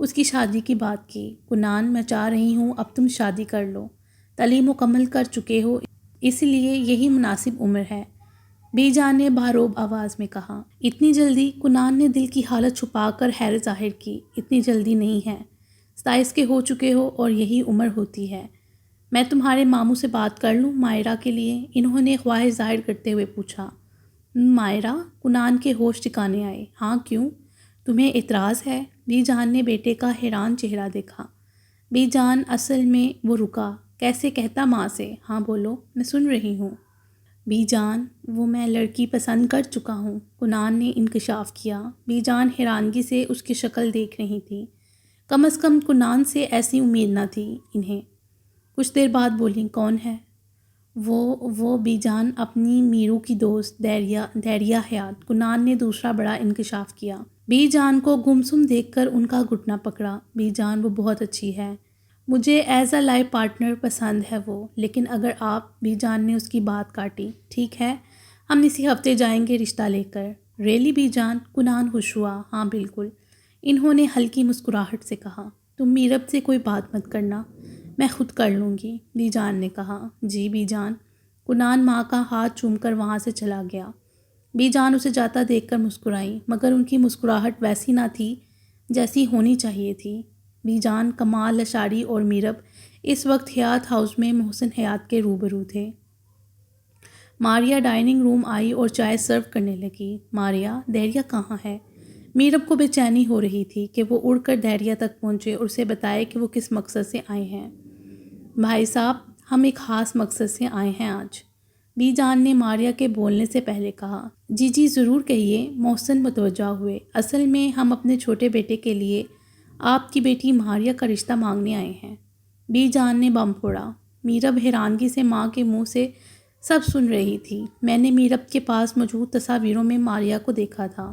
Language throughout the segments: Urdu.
اس کی شادی کی بات کی۔ کنان میں چاہ رہی ہوں اب تم شادی کر لو، تعلیم مکمل کر چکے ہو، اس لیے یہی مناسب عمر ہے، بی جان نے بھاروب آواز میں کہا۔ اتنی جلدی؟ کنان نے دل کی حالت چھپا کر حیرت ظاہر کی۔ اتنی جلدی نہیں ہے، 27 کے ہو چکے ہو اور یہی عمر ہوتی ہے۔ میں تمہارے ماموں سے بات کر لوں مائرہ کے لیے؟ انہوں نے خواہش ظاہر کرتے ہوئے پوچھا۔ مائرہ؟ کنان کے ہوش ٹھکانے آئے۔ ہاں کیوں؟ تمہیں اعتراض ہے؟ بی جان نے بیٹے کا حیران چہرہ دیکھا۔ بی جان اصل میں وہ رکا۔ کیسے کہتا ماں سے؟ ہاں بولو، میں سن رہی ہوں۔ بی جان، وہ میں لڑکی پسند کر چکا ہوں، کنان نے انکشاف کیا۔ بی جان حیرانگی سے اس کی شکل دیکھ رہی تھی۔ کم از کم کنان سے ایسی امید نہ تھی انہیں۔ کچھ دیر بعد بولیں، کون ہے؟ وہ بی جان اپنی میرو کی دوست دھیریا حیات۔ کنان نے دوسرا بڑا انکشاف کیا۔ بی جان کو گمسم دیکھ کر ان کا گھٹنا پکڑا۔ بی جان، وہ بہت اچھی ہے، مجھے ایز اے لائف پارٹنر پسند ہے وہ، لیکن اگر آپ… بی جان نے اس کی بات کاٹی۔ ٹھیک ہے، ہم اسی ہفتے جائیں گے رشتہ لے کر۔ ریلی بی جان؟ کنان خوش ہوا۔ ہاں بالکل، انہوں نے ہلکی مسکراہٹ سے کہا۔ تم میرب سے کوئی بات مت کرنا، میں خود کر لوں گی، بی جان نے کہا۔ جی بی جان۔ کنان ماں کا ہاتھ چوم کر وہاں سے چلا گیا۔ بی جان اسے جاتا دیکھ کر مسکرائیں، مگر ان کی مسکراہٹ ویسی نہ تھی جیسی ہونی چاہیے تھی۔ بی جان، کمال، لشاری اور میرب اس وقت حیات ہاؤس میں محسن حیات کے روبرو تھے۔ ماریہ ڈائننگ روم آئی اور چائے سرو کرنے لگی۔ ماریہ، دھیریا کہاں ہے؟ میرب کو بے چینی ہو رہی تھی کہ وہ اڑ کر دھیریا تک پہنچے اور اسے بتائے کہ وہ کس مقصد سے آئے ہیں۔ بھائی صاحب، ہم ایک خاص مقصد سے آئے ہیں آج، بی جان نے ماریہ کے بولنے سے پہلے کہا۔ جی ضرور کہیے، محسن متوجہ ہوئے۔ اصل میں ہم اپنے چھوٹے بیٹے کے لیے آپ کی بیٹی ماریہ کا رشتہ مانگنے آئے ہیں، بی جان نے بم پھوڑا۔ میرب حیرانگی سے ماں کے منہ سے سب سن رہی تھی۔ میں نے میرب کے پاس موجود تصاویروں میں ماریہ کو دیکھا تھا،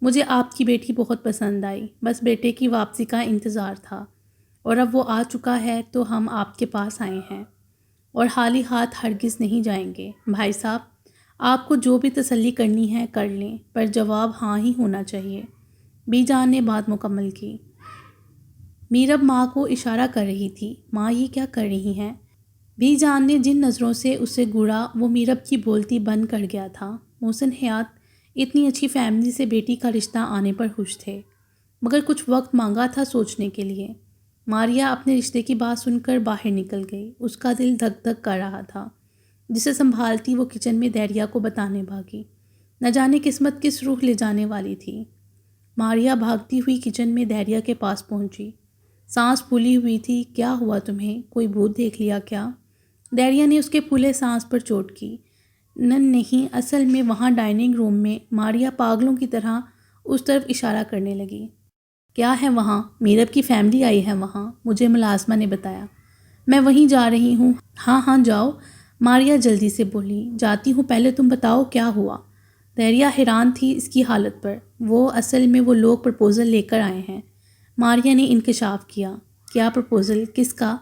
مجھے آپ کی بیٹی بہت پسند آئی، بس بیٹے کی واپسی کا انتظار تھا، اور اب وہ آ چکا ہے تو ہم آپ کے پاس آئے ہیں، اور خالی ہاتھ ہرگز نہیں جائیں گے۔ بھائی صاحب، آپ کو جو بھی تسلی کرنی ہے کر لیں، پر جواب ہاں ہی ہونا چاہیے، بی جان نے بات مکمل کی۔ میرب ماں کو اشارہ کر رہی تھی۔ ماں یہ کیا کر رہی ہیں؟ بی جان نے جن نظروں سے اسے گھوڑا وہ میرب کی بولتی بند کر گیا تھا۔ محسن حیات اتنی اچھی فیملی سے بیٹی کا رشتہ آنے پر خوش تھے، مگر کچھ وقت مانگا تھا سوچنے کے لیے۔ ماریہ اپنے رشتے کی بات سن کر باہر نکل گئی۔ اس کا دل دھک دھک کر رہا تھا۔ جسے سنبھالتی وہ کچن میں دھیریا کو بتانے بھاگی۔ نہ جانے قسمت کس روح لے جانے والی تھی۔ ماریہ بھاگتی ہوئی کچن میں دھیریا کے پاس پہنچی۔ سانس پھولی ہوئی تھی۔ کیا ہوا تمہیں؟ کوئی بھوت دیکھ لیا کیا؟ دھیریا نے اس کے پھولے سانس پر چوٹ کی۔ نہیں، اصل میں وہاں ڈائننگ روم میں، ماریہ پاگلوں کی طرح اس طرف اشارہ کرنے لگی۔ کیا ہے وہاں؟ میرب کی فیملی آئی ہے وہاں، مجھے ملازمہ نے بتایا، میں وہیں جا رہی ہوں۔ ہاں جاؤ، ماریہ جلدی سے بولی۔ جاتی ہوں، پہلے تم بتاؤ کیا ہوا؟ دھیریا حیران تھی اس کی حالت پر۔ اصل میں وہ لوگ پرپوزل لے کر آئے ہیں، ماریہ نے انکشاف کیا۔ کیا پرپوزل؟ کس کا؟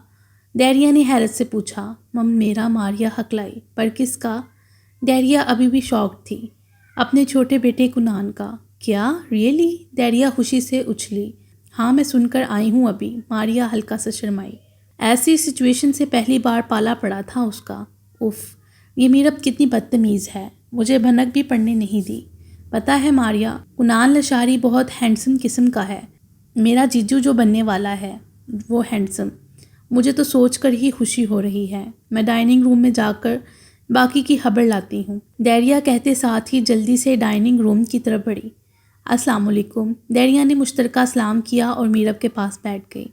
دھیریا نے حیرت سے پوچھا۔ میرا، ماریہ ہکلائی۔ پر کس کا؟ دھیریا ابھی بھی شاکڈ تھی۔ اپنے چھوٹے بیٹے کنان کا۔ کیا؟ ریئلی؟ دھیریا خوشی سے اچھلی۔ ہاں، میں سن کر آئی ہوں ابھی، ماریہ ہلکا سا شرمائی۔ ایسی سچویشن سے پہلی بار پالا پڑا تھا اس کا۔ اف، یہ میرب کتنی بدتمیز ہے، مجھے بھنک بھی پڑنے نہیں دی۔ پتہ ہے ماریہ، کنان لشاری بہت ہینڈسم قسم کا ہے، میرا جیجو جو بننے والا ہے وہ ہینڈسم، مجھے تو سوچ کر ہی خوشی ہو رہی ہے۔ میں ڈائننگ روم میں جا کر باقی کی خبر لاتی ہوں، دھیریا کہتے ساتھ ہی جلدی سے ڈائننگ روم کی طرف بڑھی۔ السلام علیکم، دھیریا نے مشترکہ سلام کیا اور میرب کے پاس بیٹھ گئی۔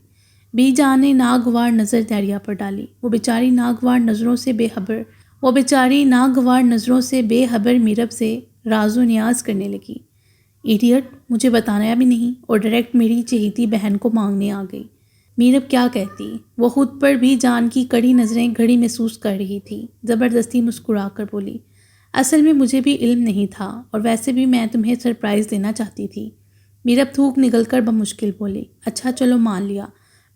بی جان نے ناگوار نظر دھیریا پر ڈالی۔ وہ بیچاری ناگوار نظروں سے بے خبر میرب سے راز و نیاز کرنے لگی۔ ایڈیٹ، مجھے بتانا بھی نہیں اور ڈائریکٹ میری چہیتی بہن کو مانگنے آ گئی۔ میرب کیا کہتی؟ وہ خود پر بھی جان کی کڑی نظریں گھڑی محسوس کر رہی تھی۔ زبردستی مسکرا کر بولی، اصل میں مجھے بھی علم نہیں تھا، اور ویسے بھی میں تمہیں سرپرائز دینا چاہتی تھی۔ میرب تھوک نگل کر بمشکل بولی، اچھا چلو مان لیا،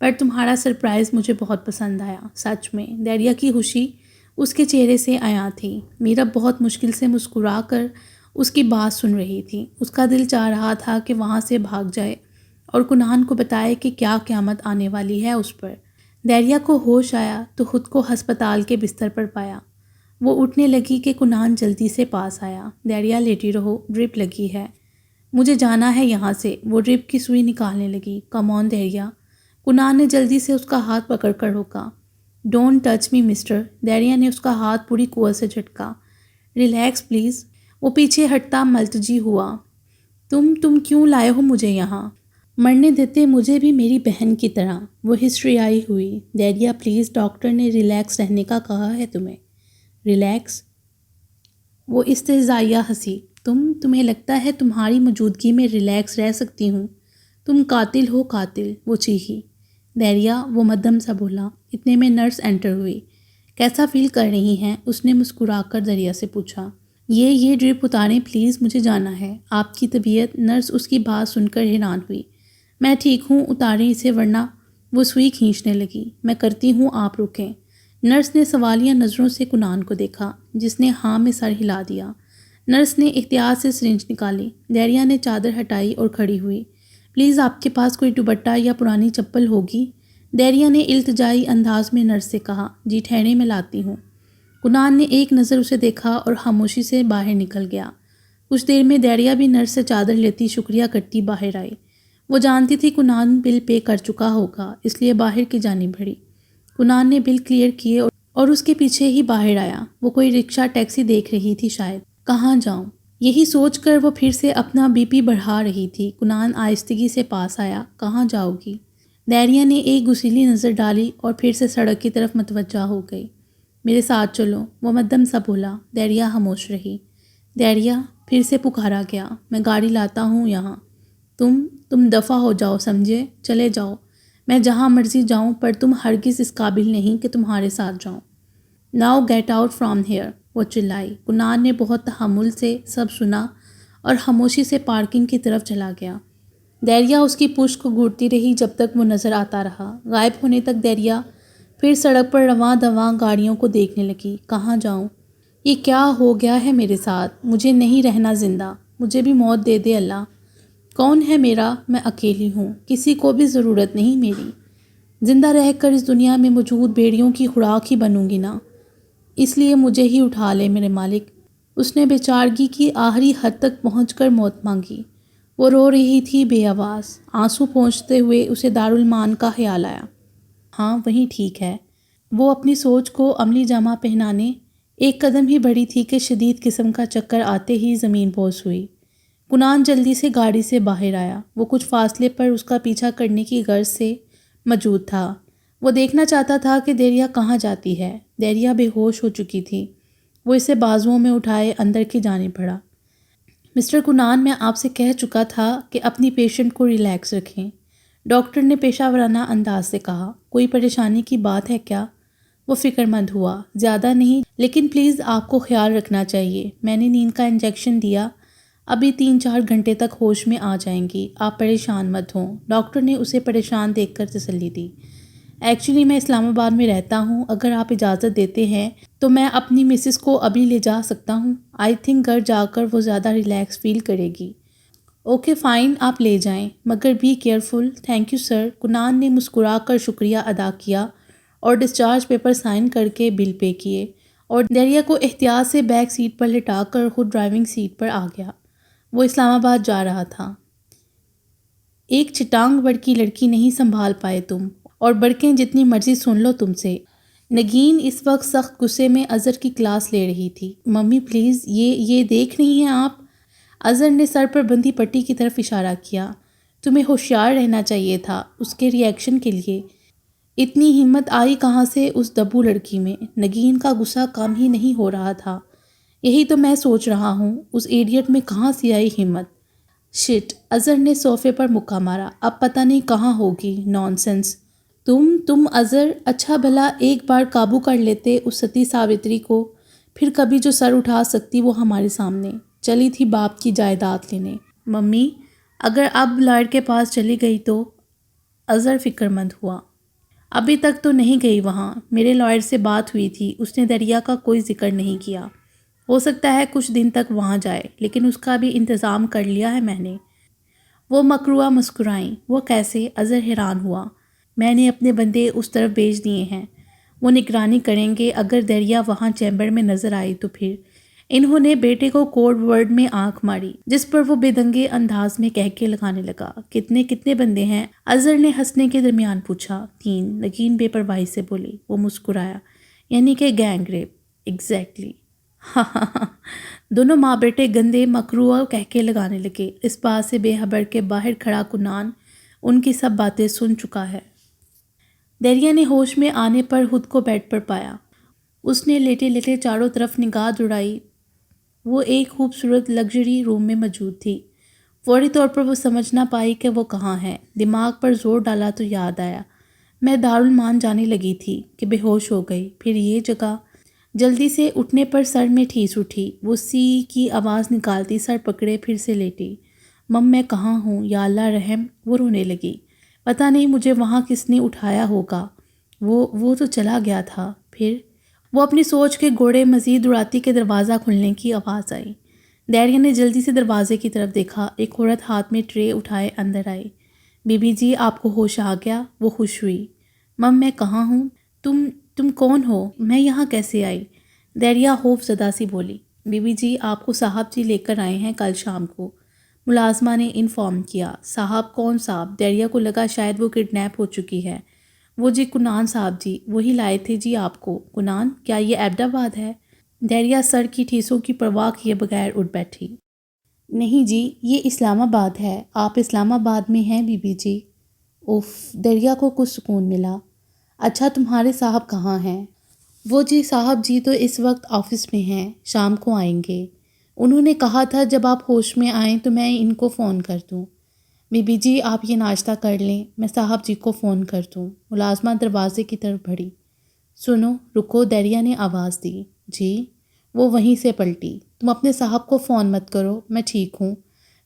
پر تمہارا سرپرائز مجھے بہت پسند آیا، سچ میں۔ دھیریا کی خوشی اس کے چہرے سے عیاں تھی۔ میرب بہت مشکل سے مسکرا کر اس کی بات سن رہی تھی۔ اس کا دل چاہ رہا تھا کہ وہاں سے بھاگ جائے اور کنان کو بتائے کہ کیا قیامت آنے والی ہے اس پر۔ دیریا کو ہوش آیا تو خود کو ہسپتال کے بستر پر پایا۔ وہ اٹھنے لگی کہ کنان جلدی سے پاس آیا۔ دیریا لیٹی رہو، ڈرپ لگی ہے، مجھے جانا ہے یہاں سے۔ وہ ڈرپ کی سوئی نکالنے لگی۔ کم آن دیریا، کنان نے جلدی سے اس کا ہاتھ پکڑ کر روکا۔ Don't touch me mister. Deriya نے اس کا ہاتھ پوری قوت سے جھٹکا۔ Relax please. وہ پیچھے ہٹتا ملتجی ہوا۔ تم کیوں لائے ہو مجھے یہاں؟ مرنے دیتے مجھے بھی میری بہن کی طرح۔ وہ ہسٹریائی ہوئی۔ دیریا پلیز، ڈاکٹر نے ریلیکس رہنے کا کہا ہے تمہیں۔ ریلیکس؟ وہ استہزائیہ ہنسی۔ تمہیں لگتا ہے تمہاری موجودگی میں ریلیکس رہ سکتی ہوں؟ تم قاتل ہو، قاتل، وہ چیخی۔ دیریا، وہ مدھم سا بولا۔ اتنے میں نرس انٹر ہوئی۔ کیسا فیل کر رہی ہیں؟ اس نے مسکرا کر دریا سے پوچھا۔ یہ ڈرپ اتاریں پلیز، مجھے جانا ہے۔ آپ کی طبیعت؟ نرس اس کی بات سن کر حیران ہوئی۔ میں ٹھیک ہوں، اتاریں اسے ورنہ۔ وہ سوئی کھینچنے لگی۔ میں کرتی ہوں، آپ رکیں۔ نرس نے سوالیہ نظروں سے کنان کو دیکھا، جس نے ہاں میں سر ہلا دیا۔ نرس نے احتیاط سے سرنج نکالی۔ دیریا نے چادر ہٹائی اور کھڑی ہوئی۔ پلیز آپ کے پاس کوئی دوپٹہ یا پرانی چپل ہوگی؟ دیریا نے التجائی انداز میں نرس سے کہا۔ جی ٹھہریں، میں لاتی ہوں۔ کنان نے ایک نظر اسے دیکھا اور خاموشی سے باہر نکل گیا۔ کچھ دیر میں دیریا بھی نرس سے چادر لیتی شکریہ کرتی باہر آئی۔ وہ جانتی تھی کنان بل پے کر چکا ہوگا، اس لیے باہر کی جانب بڑھی۔ کنان نے بل کلیئر کیے اور اس کے پیچھے ہی باہر آیا۔ وہ کوئی رکشہ ٹیکسی دیکھ رہی تھی شاید۔ کہاں جاؤں؟ یہی سوچ کر وہ پھر سے اپنا بی پی بڑھا رہی تھی۔ کنان آہستگی سے پاس آیا۔ کہاں جاؤ گی؟ دیریا نے ایک گسیلی نظر ڈالی اور پھر سے سڑک کی طرف متوجہ ہو گئی۔ میرے ساتھ چلو، وہ مدھم سا بولا۔ دیریا خاموش رہی۔ دیریا، پھر سے پکارا گیا۔ میں گاڑی لاتا ہوں یہاں۔ تم دفع ہو جاؤ، سمجھے؟ چلے جاؤ، میں جہاں مرضی جاؤں، پر تم ہرگز اس قابل نہیں کہ تمہارے ساتھ جاؤں۔ Now get out from here, وہ چلائی۔ کنان نے بہت تحمل سے سب سنا اور خاموشی سے پارکنگ کی طرف چلا گیا۔ دیریا اس کی پشت کو گھورتی رہی جب تک وہ نظر آتا رہا۔ غائب ہونے تک دیریا پھر سڑک پر رواں دواں گاڑیوں کو دیکھنے لگی۔ کہاں جاؤں؟ یہ کیا ہو گیا ہے میرے ساتھ؟ مجھے نہیں رہنا زندہ، مجھے بھی موت دے دے اللہ۔ کون ہے میرا؟ میں اکیلی ہوں، کسی کو بھی ضرورت نہیں میری۔ زندہ رہ کر اس دنیا میں موجود بھیڑیوں کی خوراک ہی بنوں گی نا، اس لیے مجھے ہی اٹھا لے میرے مالک۔ اس نے بیچارگی کی آخری حد تک پہنچ کر موت مانگی۔ وہ رو رہی تھی بے آواز۔ آنسو پہنچتے ہوئے اسے دارالمان کا خیال آیا۔ ہاں وہیں ٹھیک ہے۔ وہ اپنی سوچ کو عملی جامہ پہنانے ایک قدم ہی بڑھی تھی کہ شدید قسم کا چکر آتے ہی زمین بوس ہوئی۔ کنان جلدی سے گاڑی سے باہر آیا۔ وہ کچھ فاصلے پر اس کا پیچھا کرنے کی غرض سے موجود تھا۔ وہ دیکھنا چاہتا تھا کہ دیریا کہاں جاتی ہے۔ دیریا بے ہوش ہو چکی تھی۔ وہ اسے بازوؤں میں اٹھائے اندر کی جانب بڑھا۔ مسٹر کنان، میں آپ سے کہہ چکا تھا کہ اپنی پیشنٹ کو ریلیکس رکھیں، ڈاکٹر نے پیشہ ورانہ انداز سے کہا۔ کوئی پریشانی کی بات ہے کیا؟ وہ فکر مند ہوا۔ زیادہ نہیں، لیکن پلیز آپ کو خیال رکھنا چاہیے۔ میں نے نیند کا انجیکشن دیا، ابھی 3-4 گھنٹے تک ہوش میں آ جائیں گی۔ آپ پریشان مت ہوں، ڈاکٹر نے اسے پریشان دیکھ کر تسلی دی۔ ایکچولی میں اسلام آباد میں رہتا ہوں، اگر آپ اجازت دیتے ہیں تو میں اپنی مسز کو ابھی لے جا سکتا ہوں۔ آئی تھنک گھر جا کر وہ زیادہ ریلیکس فیل کرے گی۔ اوکے فائن، آپ لے جائیں، مگر be careful. Thank you sir. Kanan نے مسکرا کر شکریہ ادا کیا اور ڈسچارج پیپر سائن کر کے بل پے کیے اور دیریا کو احتیاط سے بیک سیٹ پر لٹا کر خود ڈرائیونگ سیٹ پر آ گیا۔ وہ اسلام آباد جا رہا تھا۔ ایک چٹانگ بڑ کی لڑکی نہیں سنبھال پائے تم، اور بڑکیں جتنی مرضی سن لو تم سے۔ نگین اس وقت سخت غصے میں اظہر کی کلاس لے رہی تھی۔ ممی پلیز، یہ دیکھ رہی ہیں آپ؟ اظہر نے سر پر بندھی پٹی کی طرف اشارہ کیا۔ تمہیں ہوشیار رہنا چاہیے تھا اس کے ری ایکشن کے لیے۔ اتنی ہمت آئی کہاں سے اس دبو لڑکی میں؟ نگین کا غصہ کم ہی نہیں ہو رہا تھا۔ یہی تو میں سوچ رہا ہوں، اس ایڈیٹ میں کہاں سے آئی ہمت؟ شٹ، اظہر نے صوفے پر مکہ مارا۔ اب پتہ نہیں کہاں ہوگی۔ نان سینس۔ تم اظہر، اچھا بھلا ایک بار قابو کر لیتے اس ستی ساوتری کو، پھر کبھی جو سر اٹھا سکتی وہ ہمارے سامنے چلی تھی باپ کی جائیداد لینے۔ ممی، اگر اب لائر کے پاس چلی گئی تو؟ اظہر فکر مند ہوا۔ ابھی تک تو نہیں گئی وہاں، میرے لائر سے بات ہوئی تھی، اس نے دریا کا کوئی ذکر نہیں کیا۔ ہو سکتا ہے کچھ دن تک وہاں جائے، لیکن اس کا بھی انتظام کر لیا ہے میں نے۔ وہ مکروہ مسکرائیں۔ وہ کیسے؟ اظہر حیران ہوا۔ میں نے اپنے بندے اس طرف بھیج دیے ہیں، وہ نگرانی کریں گے، اگر دریا وہاں چیمبر میں نظر آئی تو پھر۔ انہوں نے بیٹے کو کوڈ ورڈ میں آنکھ ماری، جس پر وہ بے دنگے انداز میں کہکے لگانے لگا۔ کتنے بندے ہیں؟ اظہر نے ہنسنے کے درمیان پوچھا۔ 3۔ نگین بے پرواہی سے بولی۔ وہ مسکرایا۔ یعنی کہ گینگ ریپ؟ ایگزیکٹلی۔ ہاں ہاں ہاں۔ دونوں ماں بیٹے گندے مکروہ کہکے لگانے لگے، اس بات سے بے خبر کہ باہر کھڑا کنان ان کی سب باتیں سن چکا ہے۔ دریا نے ہوش میں آنے پر خود کو بیڈ پر پایا۔ اس نے لیٹے لیٹے چاروں طرف نگاہ دوڑائی۔ وہ ایک خوبصورت لگژری روم میں موجود تھی۔ فوری طور پر وہ سمجھ نہ پائی کہ وہ کہاں ہے۔ دماغ پر زور ڈالا تو یاد آیا، میں دارالمان جانے لگی تھی کہ بے ہوش ہو گئی۔ پھر یہ جگہ۔ جلدی سے اٹھنے پر سر میں ٹھیس اٹھی۔ وہ سی کی آواز نکالتی سر پکڑے پھر سے لیٹی۔ میں کہاں ہوں؟ یا اللہ رحم! وہ رونے لگی۔ پتہ نہیں مجھے وہاں کس نے اٹھایا ہوگا، وہ تو چلا گیا تھا۔ پھر وہ اپنی سوچ کے گھوڑے مزید اڑاتی کہ دروازہ کھلنے کی آواز آئی۔ دریا نے جلدی سے دروازے کی طرف دیکھا۔ ایک عورت ہاتھ میں ٹرے اٹھائے اندر آئی۔ بی بی جی آپ کو ہوش آ گیا؟ وہ خوش ہوئی۔ میں کہاں ہوں؟ تم کون ہو؟ میں یہاں کیسے آئی؟ دریا خوف زدہ سی بولی۔ بی بی جی آپ کو صاحب جی لے کر آئے ہیں کل شام کو، ملازمہ نے انفارم کیا۔ صاحب؟ کون صاحب؟ دریا کو لگا شاید وہ کڈنیپ ہو چکی ہے۔ وہ جی کنان صاحب جی، وہی لائے تھے جی آپ کو۔ کنان؟ کیا یہ ایبٹ آباد ہے؟ دریا سر کی ٹھیسوں کی پرواہ کیے بغیر اٹھ بیٹھی۔ نہیں جی، یہ اسلام آباد ہے۔ آپ اسلام آباد میں ہیں بی بی جی؟ اف! دریا کو کچھ سکون ملا۔ اچھا تمہارے صاحب کہاں ہیں؟ وہ جی صاحب جی تو اس وقت آفس میں ہیں، شام کو آئیں گے۔ انہوں نے کہا تھا جب آپ ہوش میں آئیں تو میں ان کو فون کر دوں۔ بی بی جی آپ یہ ناشتہ کر لیں، میں صاحب جی کو فون کر دوں۔ ملازمہ دروازے کی طرف بڑھی۔ سنو رکو، دریا نے آواز دی۔ جی؟ وہ وہیں سے پلٹی۔ تم اپنے صاحب کو فون مت کرو، میں ٹھیک ہوں،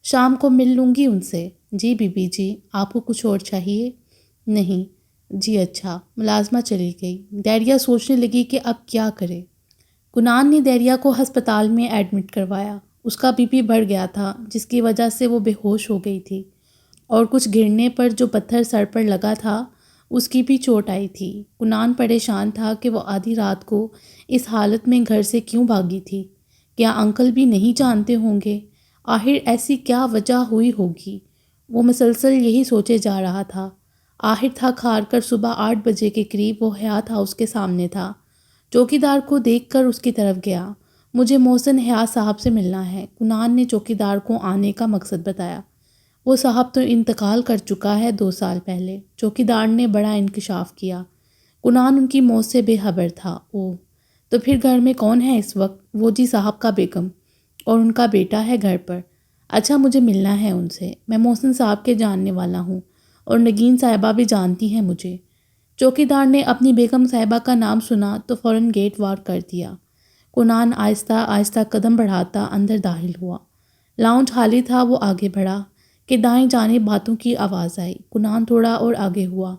شام کو مل لوں گی ان سے۔ جی بی بی جی، آپ کو کچھ اور چاہیے؟ نہیں جی۔ اچھا۔ ملازمہ چلی گئی۔ دریا سوچنے لگی کہ اب کیا کرے۔ کنان نے دریا کو ہسپتال میں ایڈمٹ کروایا۔ اس کا بی پی بڑھ گیا تھا، جس کی وجہ سے وہ بے ہوش ہو گئی تھی، اور کچھ گرنے پر جو پتھر سر پر لگا تھا اس کی بھی چوٹ آئی تھی۔ کنان پریشان تھا کہ وہ آدھی رات کو اس حالت میں گھر سے کیوں بھاگی تھی۔ کیا انکل بھی نہیں جانتے ہوں گے؟ آخر ایسی کیا وجہ ہوئی ہوگی؟ وہ مسلسل یہی سوچے جا رہا تھا۔ آخر تھک ہار کر صبح 8 بجے کے قریب وہ حیات ہاؤس کے سامنے تھا۔ چوکیدار کو دیکھ کر اس کی طرف گیا۔ مجھے محسن حیات صاحب سے ملنا ہے، کنان نے چوکیدار کو آنے کا مقصد بتایا۔ وہ صاحب تو انتقال کر چکا ہے 2 سال پہلے، چوکیدار نے بڑا انکشاف کیا۔ کنان ان کی موت سے بے خبر تھا۔ اوہ، تو پھر گھر میں کون ہے اس وقت؟ وہ جی صاحب کا بیگم اور ان کا بیٹا ہے گھر پر۔ اچھا مجھے ملنا ہے ان سے، میں محسن صاحب کے جاننے والا ہوں، اور نگین صاحبہ بھی جانتی ہیں مجھے۔ چوکیدار نے اپنی بیگم صاحبہ کا نام سنا تو فوراً گیٹ وار کر دیا۔ کنان آہستہ آہستہ قدم بڑھاتا اندر داخل ہوا۔ لاؤنج خالی تھا۔ وہ آگے بڑھا کہ دائیں جانب باتوں کی آواز آئی۔ کنان تھوڑا اور آگے ہوا۔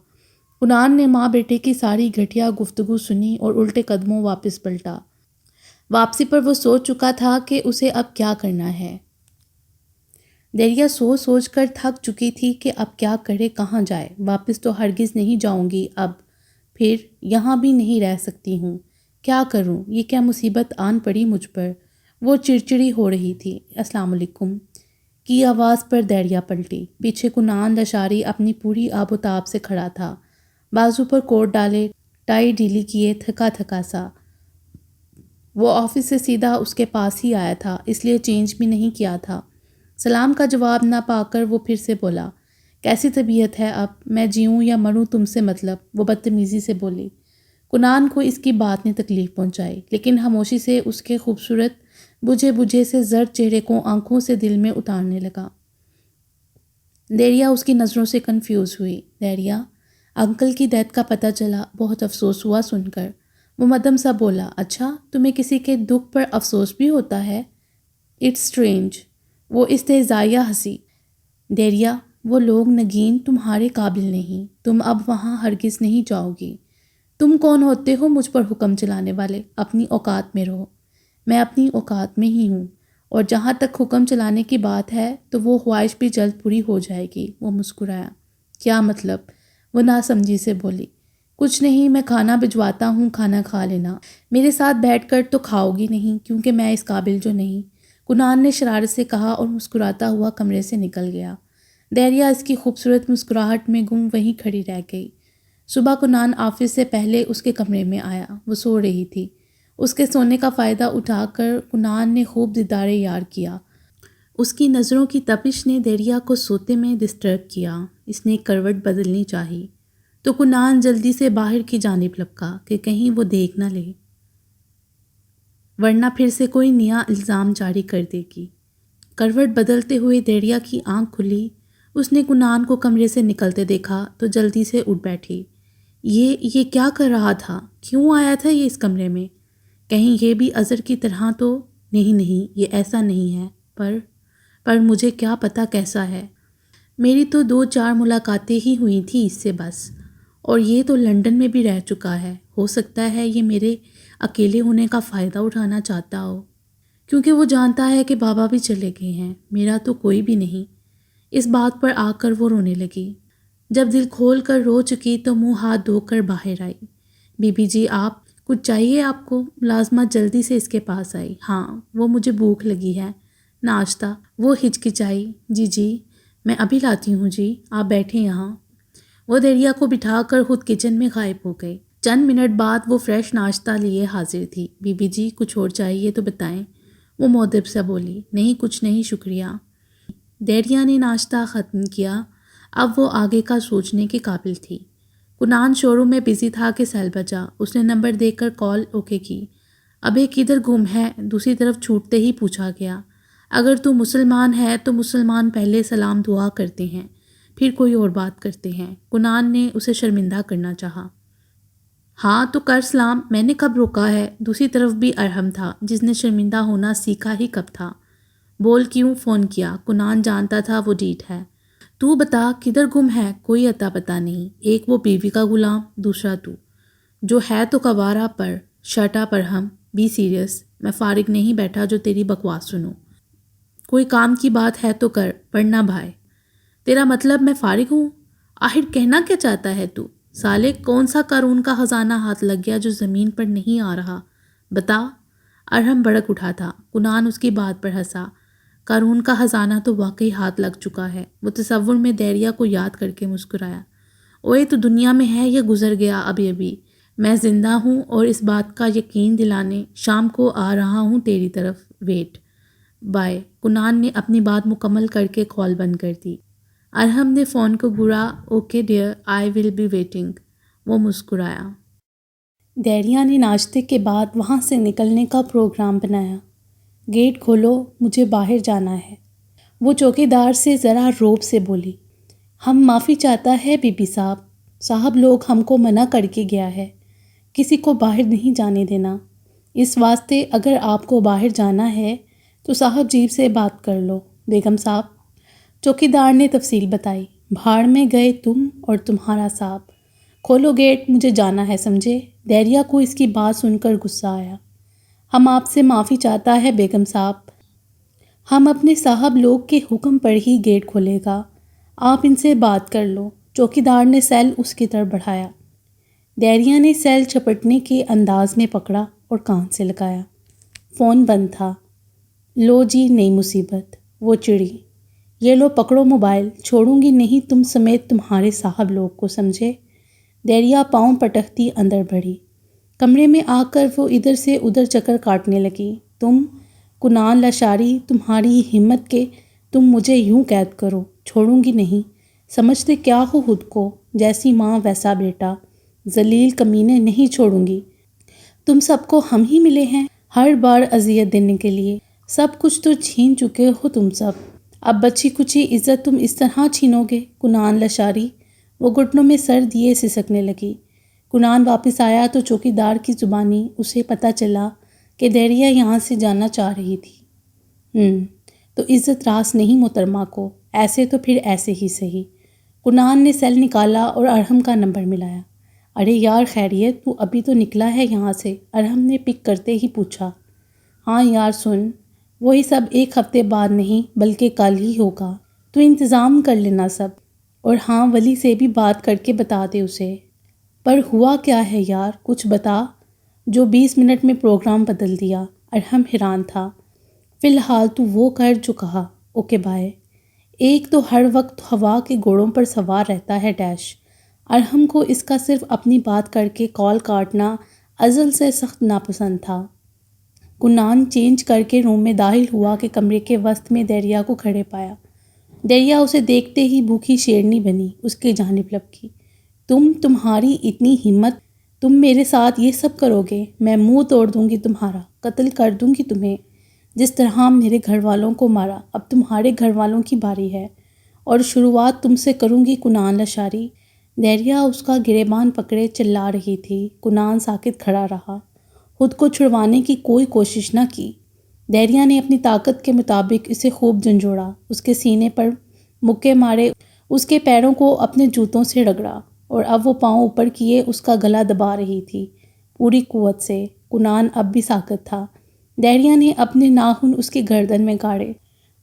کنان نے ماں بیٹے کی ساری گھٹیا گفتگو سنی اور الٹے قدموں واپس پلٹا۔ واپسی پر وہ سوچ چکا تھا کہ اسے اب کیا کرنا ہے۔ دریا سوچ کر تھک چکی تھی کہ اب کیا کرے، کہاں جائے۔ واپس تو ہرگز نہیں جاؤں گی اب، پھر یہاں بھی نہیں رہ سکتی ہوں۔ کیا کروں؟ یہ کیا مصیبت آن پڑی مجھ پر؟ وہ چڑچڑی ہو رہی تھی۔ السلام علیکم کی آواز پر دریا پلٹی۔ پیچھے کنان لشاری اپنی پوری آب و تاب سے کھڑا تھا، بازو پر کوٹ ڈالے، ٹائی ڈھیلی کیے، تھکا سا۔ وہ آفس سے سیدھا اس کے پاس ہی آیا تھا، اس لیے چینج بھی نہیں کیا تھا۔ سلام کا جواب نہ پا کر وہ پھر سے بولا، کیسی طبیعت ہے اب؟ میں جیوں یا مروں تم سے مطلب، وہ بدتمیزی سے بولی۔ کنان کو اس کی بات نے تکلیف پہنچائی، لیکن خاموشی سے اس کے خوبصورت بجھے سے زرد چہرے کو آنکھوں سے دل میں اتارنے لگا۔ دریا اس کی نظروں سے کنفیوز ہوئی۔ دریا، انکل کی ڈیتھ کا پتہ چلا، بہت افسوس ہوا سن کر۔ وہ مدھم سا بولا، اچھا تمہیں کسی کے دکھ پر افسوس بھی ہوتا ہے؟ It's strange. وہ استہزائیہ ہنسی۔ دریا، وہ لوگ نگین تمہارے قابل نہیں، تم اب وہاں ہرگز نہیں جاؤ گی۔ تم کون ہوتے ہو مجھ پر حکم چلانے والے؟ اپنی اوقات میں رہو۔ میں اپنی اوقات میں ہی ہوں، اور جہاں تک حکم چلانے کی بات ہے تو وہ خواہش بھی جلد پوری ہو جائے گی۔ وہ مسکرایا۔ کیا مطلب؟ وہ ناسمجھی سے بولی۔ کچھ نہیں، میں کھانا بھجواتا ہوں، کھانا کھا لینا۔ میرے ساتھ بیٹھ کر تو کھاؤ گی نہیں کیونکہ میں اس قابل جو نہیں، کنان نے شرارت سے کہا اور مسکراتا ہوا کمرے سے نکل گیا۔ دہریا اس کی خوبصورت مسکراہٹ میں گم وہیں کھڑی رہ گئی۔ صبح کنان آفس سے پہلے اس کے کمرے میں آیا۔ وہ سو رہی تھی۔ اس کے سونے کا فائدہ اٹھا کر کنان نے خوب دیدار یار کیا۔ اس کی نظروں کی تپش نے دہریا کو سوتے میں ڈسٹرب کیا۔ اس نے کروٹ بدلنی چاہی تو کنان جلدی سے باہر کی جانب لپکا کہ کہیں وہ دیکھ نہ لے، ورنہ پھر سے کوئی نیا الزام جاری کر دے گی۔ کروٹ بدلتے ہوئے دہریا کی آنکھ کھلی۔ اس نے کنان کو کمرے سے نکلتے دیکھا تو جلدی سے اٹھ بیٹھی۔ یہ کیا کر رہا تھا؟ کیوں آیا تھا یہ اس کمرے میں؟ کہیں یہ بھی اظہر کی طرح تو نہیں، یہ ایسا نہیں ہے، پر مجھے کیا پتہ کیسا ہے۔ میری تو 2-4 ملاقاتیں ہی ہوئی تھیں اس سے بس، اور یہ تو لندن میں بھی رہ چکا ہے۔ ہو سکتا ہے یہ میرے اکیلے ہونے کا فائدہ اٹھانا چاہتا ہو، کیونکہ وہ جانتا ہے کہ بابا بھی چلے گئے ہیں، میرا تو کوئی بھی نہیں۔ اس بات پر آ کر وہ رونے لگی۔ جب دل کھول کر رو چکی تو منہ ہاتھ دھو کر باہر آئی۔ بی بی جی، آپ کچھ چاہیے آپ کو؟ ملازمہ جلدی سے اس کے پاس آئی۔ ہاں، وہ مجھے بھوک لگی ہے، ناشتہ۔ وہ ہچکچائی۔ جی میں ابھی لاتی ہوں جی، آپ بیٹھیں یہاں۔ وہ دہریا کو بٹھا کر خود کچن میں غائب ہو گئی۔ چند منٹ بعد وہ فریش ناشتہ لیے حاضر تھی۔ بی بی جی، کچھ اور چاہیے تو بتائیں، وہ مؤدب سے بولی۔ نہیں، کچھ نہیں، شکریہ۔ دہریا نے ناشتہ ختم کیا۔ اب وہ آگے کا سوچنے کے قابل تھی۔ کنان شو روم میں بزی تھا کہ سیل بجا۔ اس نے نمبر دے کر کال اوکے کی۔ ابے کدھر گم ہے؟ دوسری طرف چھوٹتے ہی پوچھا گیا۔ اگر تو مسلمان ہے تو مسلمان پہلے سلام دعا کرتے ہیں، پھر کوئی اور بات کرتے ہیں۔ کنان نے اسے شرمندہ کرنا چاہا۔ ہاں تو کر سلام، میں نے کب روکا ہے؟ دوسری طرف بھی ارحم تھا جس نے شرمندہ ہونا سیکھا ہی کب تھا۔ بول کیوں فون کیا؟ کنان جانتا تھا وہ ڈیٹ ہے۔ تو بتا کدھر گم ہے؟ کوئی اتا پتا نہیں۔ ایک وہ بیوی کا غلام، دوسرا تو، جو ہے تو کوارا پر شرٹا پر ہم بی سیریس۔ میں فارغ نہیں بیٹھا جو تیری بکواس سنوں۔ کوئی کام کی بات ہے تو کر، پڑھنا بھائی۔ تیرا مطلب میں فارغ ہوں؟ آخر کہنا کیا چاہتا ہے تو؟ سالے کون سا قارون کا خزانہ ہاتھ لگ گیا جو زمین پر نہیں آ رہا؟ بتا۔ ارحم بھڑک اٹھا تھا۔ کنان اس کی بات پر ہنسا۔ قارون کا خزانہ تو واقعی ہاتھ لگ چکا ہے۔ وہ تصور میں دہریا کو یاد کر کے مسکرایا۔ اوئے تو دنیا میں ہے یا گزر گیا ابھی؟ میں زندہ ہوں اور اس بات کا یقین دلانے شام کو آ رہا ہوں تیری طرف۔ Wait bye. کنان نے اپنی بات مکمل کر کے کال بند کر دی۔ ارحم نے فون کو گھورا۔ Okay dear, I will be waiting. وہ مسکرایا۔ دہریا نے ناشتے کے بعد وہاں سے نکلنے کا پروگرام بنایا۔ گیٹ کھولو، مجھے باہر جانا ہے، وہ چوکیدار سے ذرا روب سے بولی۔ ہم معافی چاہتا ہے بی بی صاحب لوگ ہم کو منع کر کے گیا ہے، کسی کو باہر نہیں جانے دینا۔ اس واسطے اگر آپ کو باہر جانا ہے تو صاحب جیب سے بات کر لو۔ بیگم صاحب، چوکیدار نے تفصیل بتائی۔ بھاڑ میں گئے تم اور تمہارا صاحب، کھولو گیٹ، مجھے جانا ہے، سمجھے؟ دہریا کو اس کی بات سن کر غصہ آیا۔ ہم آپ سے معافی چاہتا ہے بیگم صاحب، ہم اپنے صاحب لوگ کے حکم پر ہی گیٹ کھولے گا، آپ ان سے بات کر لو۔ چوکیدار نے سیل اس کی طرف بڑھایا۔ دہریا نے سیل چپٹنے کے انداز میں پکڑا اور کان سے لگایا۔ فون بند تھا۔ لو جی نئی مصیبت، وہ چڑی۔ یہ لو پکڑو موبائل، چھوڑوں گی نہیں تم سمیت تمہارے صاحب لوگ کو، سمجھے؟ دہریا پاؤں پٹکتی اندر بڑھی۔ کمرے میں آ کر وہ ادھر سے ادھر چکر کاٹنے لگی۔ تم کنان لاشاری، تمہاری ہمت کہ تم مجھے یوں قید کرو، چھوڑوں گی نہیں۔ سمجھتے کیا ہو خود کو؟ جیسی ماں ویسا بیٹا، ذلیل کمینے، نہیں چھوڑوں گی۔ تم سب کو ہم ہی ملے ہیں ہر بار اذیت دینے کے لیے، سب کچھ تو چھین چکے ہو تم سب، اب بچی کچی عزت تم اس طرح چھینو گے؟ کنان لاشاری، وہ گھٹنوں میں سر دیے سسکنے لگی۔ کنان واپس آیا تو چوکیدار کی زبانی اسے پتہ چلا کہ دہریا یہاں سے جانا چاہ رہی تھی۔ تو عزت راس نہیں محترمہ کو، ایسے تو پھر ایسے ہی صحیح۔ کنان نے سیل نکالا اور ارحم کا نمبر ملایا۔ ارے یار خیریت، تو ابھی تو نکلا ہے یہاں سے؟ ارحم نے پک کرتے ہی پوچھا۔ ہاں یار سن، وہی سب ایک ہفتے بعد نہیں بلکہ کل ہی ہوگا، تو انتظام کر لینا سب، اور ہاں ولی سے بھی بات کر کے بتا دے اسے۔ پر ہوا کیا ہے یار، کچھ بتا، جو 20 منٹ میں پروگرام بدل دیا۔ ارحم حیران تھا۔ فی الحال تو وہ کر جو کہا، اوکے بائے۔ ایک تو ہر وقت ہوا کے گھوڑوں پر سوار رہتا ہے ڈیش۔ ارحم کو اس کا صرف اپنی بات کر کے کال کاٹنا ازل سے سخت ناپسند تھا۔ کنان چینج کر کے روم میں داخل ہوا کہ کمرے کے وسط میں دریا کو کھڑے پایا۔ دریا اسے دیکھتے ہی بھوکی شیرنی بنی، اس کی جانب لپکی۔ تمہاری اتنی ہمت، تم میرے ساتھ یہ سب کرو گے؟ میں منہ توڑ دوں گی تمہارا، قتل کر دوں گی تمہیں، جس طرح میرے گھر والوں کو مارا۔ اب تمہارے گھر والوں کی باری ہے، اور شروعات تم سے کروں گی۔ کنان لشاری۔ دریا اس کا گریبان پکڑے چلا رہی تھی۔ کنان ساکت کھڑا رہا، خود کو چھڑوانے کی کوئی کوشش نہ کی۔ دریا نے اپنی طاقت کے مطابق اسے خوب جھنجھوڑا، اس کے سینے پر مکے مارے، اس کے پیروں کو اپنے جوتوں سے رگڑا، اور اب وہ پاؤں اوپر کیے اس کا گلا دبا رہی تھی پوری قوت سے۔ کنان اب بھی ساکت تھا۔ دریا نے اپنے ناخن اس کی گردن میں گاڑے،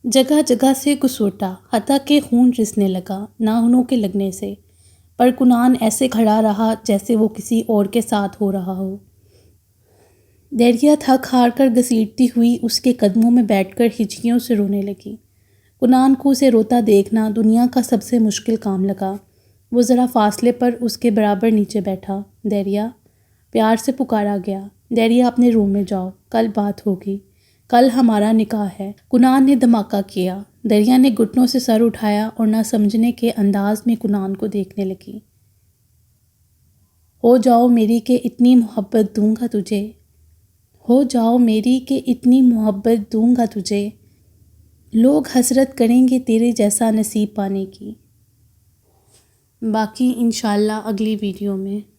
جگہ جگہ سے گسوٹا، حتیٰ کہ خون رسنے لگا ناخنوں کے لگنے سے، پر کنان ایسے کھڑا رہا جیسے وہ کسی اور کے ساتھ ہو رہا ہو۔ دریا تھک ہار کر گھسیٹتی ہوئی اس کے قدموں میں بیٹھ کر ہچکیوں سے رونے لگی۔ کنان کو اسے روتا دیکھنا دنیا کا سب سے مشکل کام لگا۔ وہ ذرا فاصلے پر اس کے برابر نیچے بیٹھا۔ دریا، پیار سے پکارا گیا۔ دریا اپنے روم میں جاؤ، کل بات ہوگی، کل ہمارا نکاح ہے۔ کنان نے دھماکہ کیا۔ دریا نے گھٹنوں سے سر اٹھایا اور نہ سمجھنے کے انداز میں کنان کو دیکھنے لگی۔ ہو جاؤ میری کہ اتنی محبت دوں گا تجھے، ہو جاؤ میری کہ اتنی محبت دوں گا تجھے، لوگ حسرت کریں گے تیرے جیسا نصیب پانے کی۔ باقی انشاءاللہ اگلی ویڈیو میں۔